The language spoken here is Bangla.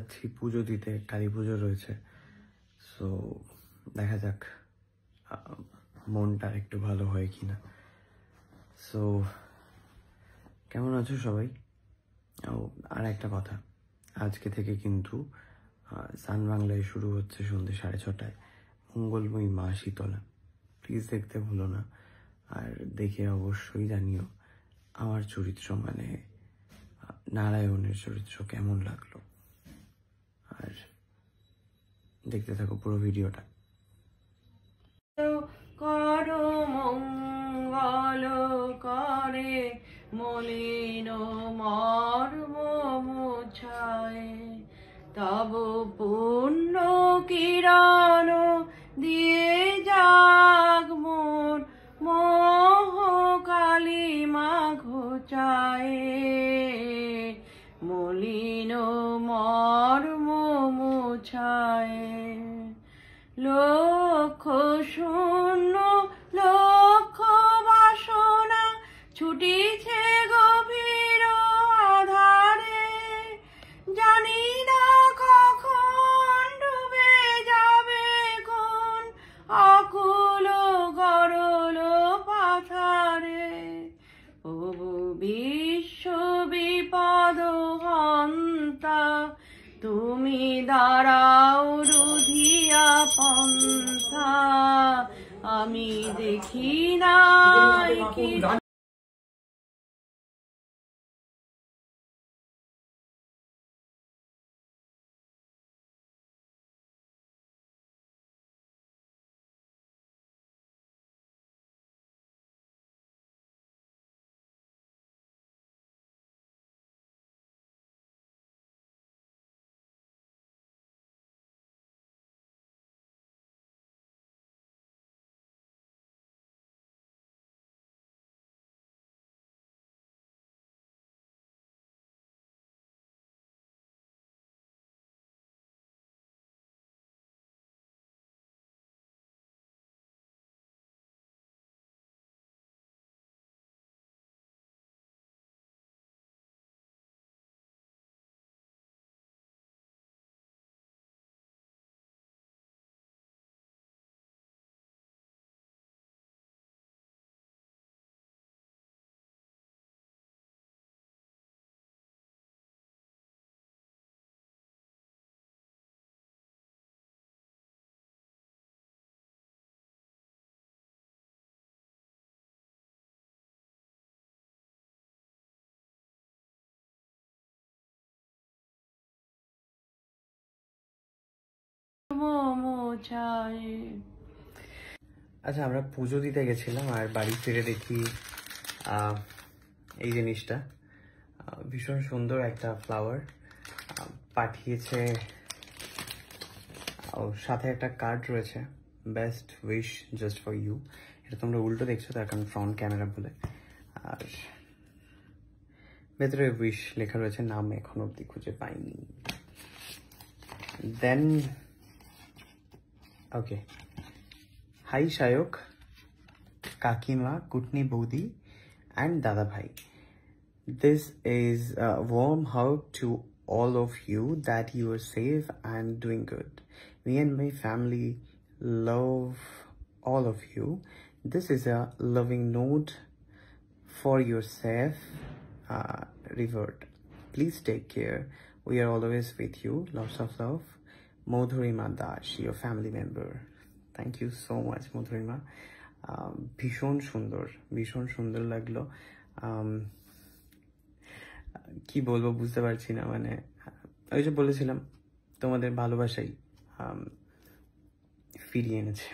যাচ্ছি পুজো দিতে, কালী পুজো রয়েছে। সো দেখা যাক মনটা একটু ভালো হয় কিনা। সো কেমন আছো সবাই? আর একটা কথা, আজকে থেকে কিন্তু সান বাংলায় শুরু হচ্ছে সন্ধ্যে 6:30টায় মঙ্গলময়ী মা শীতলা। প্লিজ দেখতে ভুলো না, আর দেখে অবশ্যই জানিও আমার চরিত্র মানে নারায়ণের চরিত্র কেমন লাগলো। আর দেখতে থাকো পুরো ভিডিওটা। করো মঙ্গল করে মলিন মর্ম মুছায়, তব পুণ্য কিরণ দিয়ে যাগ মোর মোহ কালিমা ঘোচায়, মলিন মর্ম মুছায়। লক্ষ শূন্য লক্ষ বাসনা ছুটিছে গভীর আধারে, জানি না কখন ডুবে যাবে কোন আকুল গরল পাথারে। প্রভু বিশ্ব বিপদ হন্তা, তুমি দাঁড়াও রুধিয়া পন্থা, আমি দেখি নাই কি মোছায়। আচ্ছা, আমরা পুজো দিতে গেছিলাম আর বাড়ি ফিরে দেখি এই জিনিসটা ভীষণ সুন্দর একটা ফ্লাওয়ার পাঠিয়েছে। সাথে একটা কার্ড রয়েছে, best wish just for you. এটা তোমরা উল্টো দেখছো তার কারণ ফ্রন্ট ক্যামেরা বলে। আর ভেতরে উইশ লেখা রয়েছে, নাম এখন অব্দি খুঁজে পাইনি। দেন ওকে, হাই শায়ক, কাকিমা, কুটনি বৌদি and Dada Bhai. This is a warm hug to all of you that you are safe and doing good. Me and my family love all of you. This is a loving note for your safe revert. Please take care. We are always with you. Lots of love. Madhurima Dash, your family member. Thank you so much, Madhurima. ভীষণ সুন্দর লাগলো। কি বলবো বুঝতে পারছি না, মানে ওই যে বলেছিলাম তোমাদের ভালোবাসাই ফিরিয়ে এনেছে।